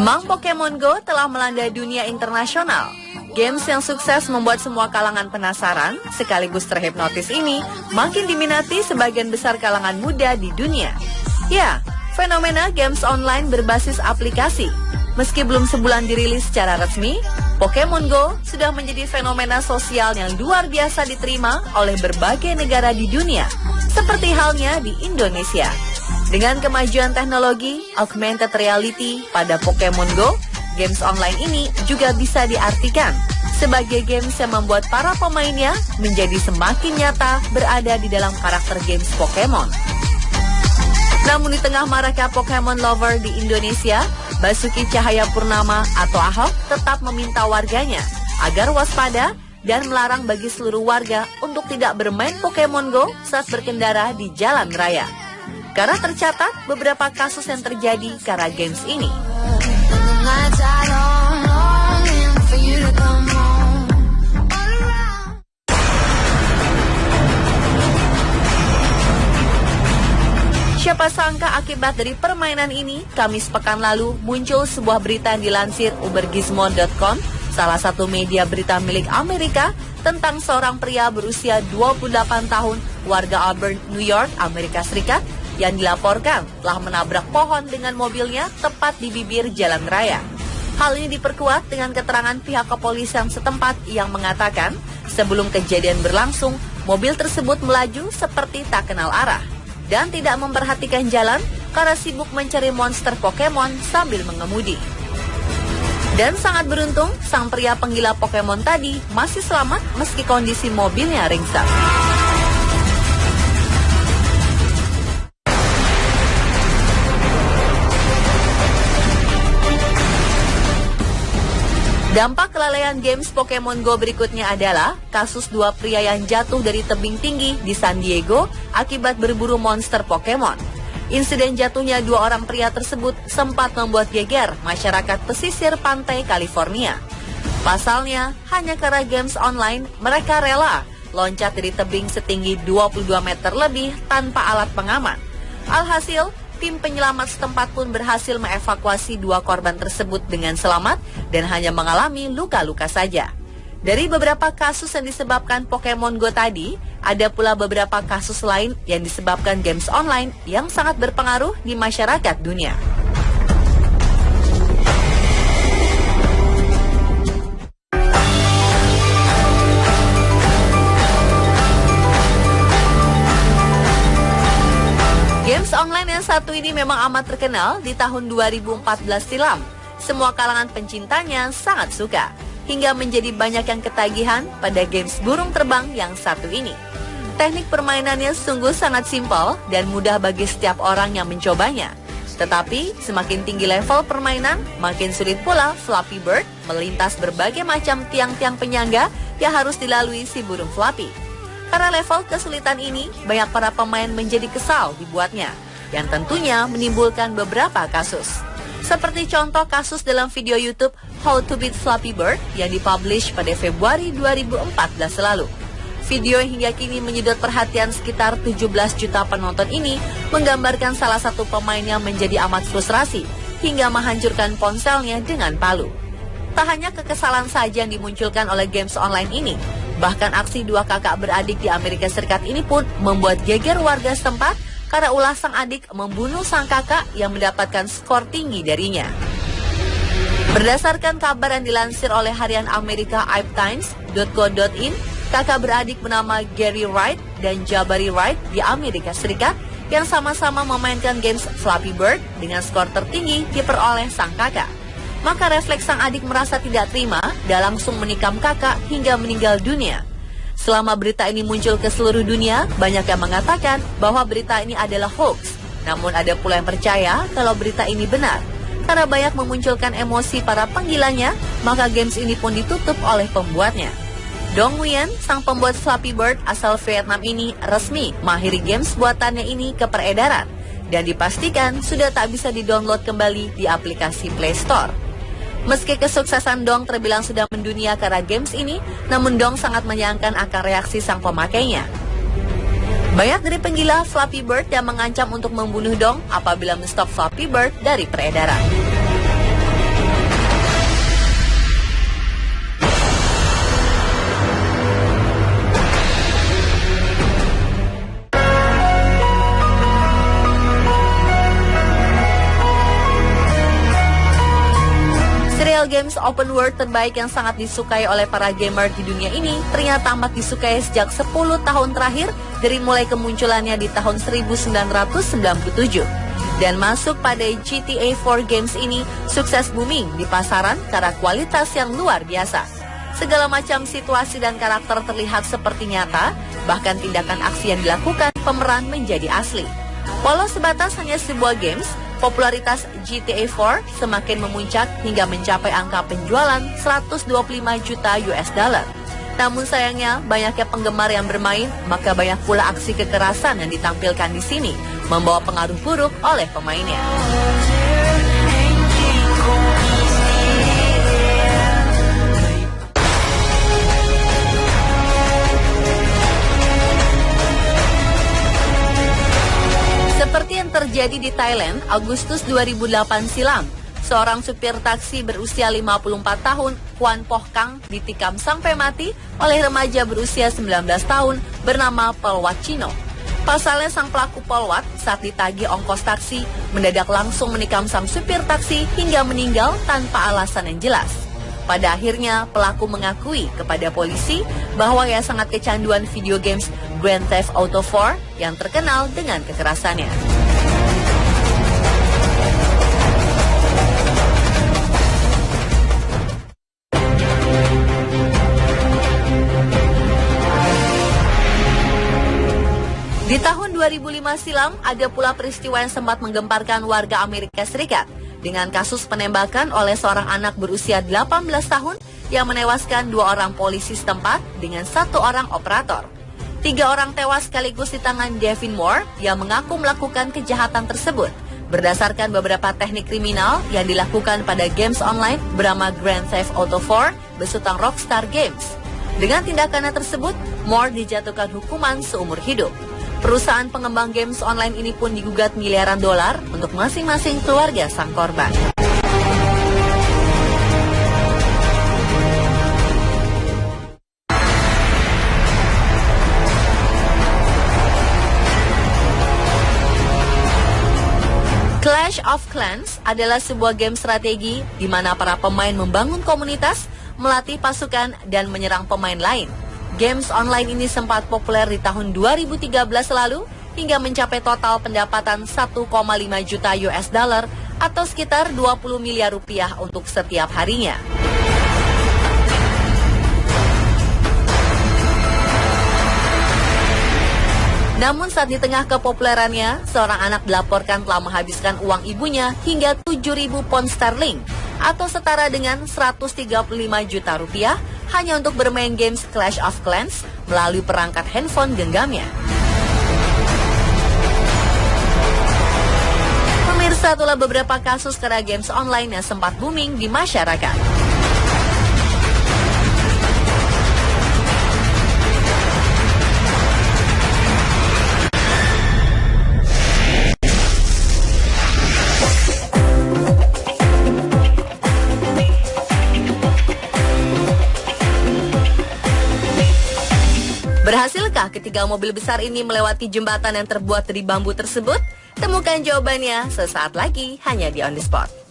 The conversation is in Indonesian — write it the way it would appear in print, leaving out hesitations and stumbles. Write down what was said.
Memang Pokemon Go telah melanda dunia internasional. Games yang sukses membuat semua kalangan penasaran, sekaligus terhipnotis ini makin diminati sebagian besar kalangan muda di dunia. Ya, fenomena games online berbasis aplikasi. Meski belum sebulan dirilis secara resmi, Pokemon Go sudah menjadi fenomena sosial yang luar biasa diterima oleh berbagai negara di dunia, seperti halnya di Indonesia. Dengan kemajuan teknologi augmented reality pada Pokemon Go, games online ini juga bisa diartikan sebagai games yang membuat para pemainnya menjadi semakin nyata berada di dalam karakter games Pokemon. Namun di tengah maraknya Pokemon lover di Indonesia, Basuki Cahayapurnama atau Ahok tetap meminta warganya agar waspada dan melarang bagi seluruh warga untuk tidak bermain Pokemon Go saat berkendara di jalan raya. Karena tercatat beberapa kasus yang terjadi karena games ini. Siapa sangka akibat dari permainan ini, Kamis pekan lalu muncul sebuah berita yang dilansir ubergizmo.com, salah satu media berita milik Amerika, tentang seorang pria berusia 28 tahun, warga Auburn, New York, Amerika Serikat, yang dilaporkan telah menabrak pohon dengan mobilnya tepat di bibir jalan raya. Hal ini diperkuat dengan keterangan pihak kepolisian setempat yang mengatakan sebelum kejadian berlangsung, mobil tersebut melaju seperti tak kenal arah dan tidak memperhatikan jalan karena sibuk mencari monster Pokemon sambil mengemudi. Dan sangat beruntung, sang pria penggila Pokemon tadi masih selamat meski kondisi mobilnya ringsek. Dampak kelalaian games Pokemon Go berikutnya adalah kasus dua pria yang jatuh dari tebing tinggi di San Diego akibat berburu monster Pokemon. Insiden jatuhnya dua orang pria tersebut sempat membuat geger masyarakat pesisir pantai California. Pasalnya, hanya karena games online, mereka rela loncat dari tebing setinggi 22 meter lebih tanpa alat pengaman. Alhasil, tim penyelamat setempat pun berhasil mengevakuasi dua korban tersebut dengan selamat dan hanya mengalami luka-luka saja. Dari beberapa kasus yang disebabkan Pokemon Go tadi, ada pula beberapa kasus lain yang disebabkan games online yang sangat berpengaruh di masyarakat dunia. Games online yang satu ini memang amat terkenal di tahun 2014 silam. Semua kalangan pencintanya sangat suka, hingga menjadi banyak yang ketagihan pada games burung terbang yang satu ini. Teknik permainannya sungguh sangat simpel dan mudah bagi setiap orang yang mencobanya. Tetapi semakin tinggi level permainan, makin sulit pula Flappy Bird melintas berbagai macam tiang-tiang penyangga yang harus dilalui si burung Flappy. Karena level kesulitan ini, banyak para pemain menjadi kesal dibuatnya, yang tentunya menimbulkan beberapa kasus. Seperti contoh kasus dalam video YouTube How to Beat Flappy Bird yang dipublish pada Februari 2014 lalu. Video yang hingga kini menyedot perhatian sekitar 17 juta penonton ini menggambarkan salah satu pemain yang menjadi amat frustrasi hingga menghancurkan ponselnya dengan palu. Tak hanya kekesalan saja yang dimunculkan oleh games online ini, bahkan aksi dua kakak beradik di Amerika Serikat ini pun membuat geger warga setempat karena ulah sang adik membunuh sang kakak yang mendapatkan skor tinggi darinya. Berdasarkan kabar yang dilansir oleh harian Amerika iptimes.co.in, kakak beradik bernama Gary Wright dan Jabari Wright di Amerika Serikat yang sama-sama memainkan games Flappy Bird dengan skor tertinggi diperoleh sang kakak. Maka refleks sang adik merasa tidak terima dan langsung menikam kakak hingga meninggal dunia. Selama berita ini muncul ke seluruh dunia, banyak yang mengatakan bahwa berita ini adalah hoax. Namun ada pula yang percaya kalau berita ini benar. Karena banyak memunculkan emosi para penggilanya, maka games ini pun ditutup oleh pembuatnya. Dong Nguyen, sang pembuat Flappy Bird asal Vietnam ini resmi mengakhiri games buatannya ini ke peredaran. Dan dipastikan sudah tak bisa di-download kembali di aplikasi Play Store. Meski kesuksesan Dong terbilang sudah mendunia karena games ini, namun Dong sangat menyayangkan akan reaksi sang pemakainya. Banyak dari penggila Flappy Bird yang mengancam untuk membunuh Dong apabila men-stop Flappy Bird dari peredaran. Sebuah games open world terbaik yang sangat disukai oleh para gamer di dunia ini ternyata amat disukai sejak 10 tahun terakhir dari mulai kemunculannya di tahun 1997. Dan masuk pada GTA 4 games ini sukses booming di pasaran karena kualitas yang luar biasa. Segala macam situasi dan karakter terlihat seperti nyata, bahkan tindakan aksi yang dilakukan pemeran menjadi asli. Walau sebatas hanya sebuah games, popularitas GTA 4 semakin memuncak hingga mencapai angka penjualan 125 juta US dollar. Namun sayangnya, banyaknya penggemar yang bermain, maka banyak pula aksi kekerasan yang ditampilkan di sini, membawa pengaruh buruk oleh pemainnya. Seperti yang terjadi di Thailand, Agustus 2008 silam, seorang supir taksi berusia 54 tahun, Kwan Poh Kang, ditikam sampai mati oleh remaja berusia 19 tahun bernama Polwat Chino. Pasalnya sang pelaku Polwat saat ditagih ongkos taksi, mendadak langsung menikam sang supir taksi hingga meninggal tanpa alasan yang jelas. Pada akhirnya, pelaku mengakui kepada polisi bahwa ia sangat kecanduan video games Grand Theft Auto 4 yang terkenal dengan kekerasannya. Di tahun 2005 silam, ada pula peristiwa yang sempat menggemparkan warga Amerika Serikat dengan kasus penembakan oleh seorang anak berusia 18 tahun yang menewaskan 2 orang polisi setempat dengan 1 orang operator. 3 orang tewas sekaligus di tangan Devin Moore yang mengaku melakukan kejahatan tersebut berdasarkan beberapa teknik kriminal yang dilakukan pada games online bernama Grand Theft Auto 4 besutan Rockstar Games. Dengan tindakannya tersebut, Moore dijatuhkan hukuman seumur hidup. Perusahaan pengembang games online ini pun digugat miliaran dolar untuk masing-masing keluarga sang korban. Clash of Clans adalah sebuah game strategi di mana para pemain membangun komunitas, melatih pasukan, dan menyerang pemain lain. Games online ini sempat populer di tahun 2013 lalu hingga mencapai total pendapatan 1,5 juta US dollar atau sekitar 20 miliar rupiah untuk setiap harinya. Namun saat di tengah kepopulerannya, seorang anak dilaporkan telah menghabiskan uang ibunya hingga 7.000 pound sterling atau setara dengan 135 juta rupiah hanya untuk bermain games Clash of Clans melalui perangkat handphone genggamnya. Pemirsa, itulah beberapa kasus karena games online yang sempat booming di masyarakat. Berhasilkah ketiga mobil besar ini melewati jembatan yang terbuat dari bambu tersebut? Temukan jawabannya sesaat lagi hanya di On The Spot.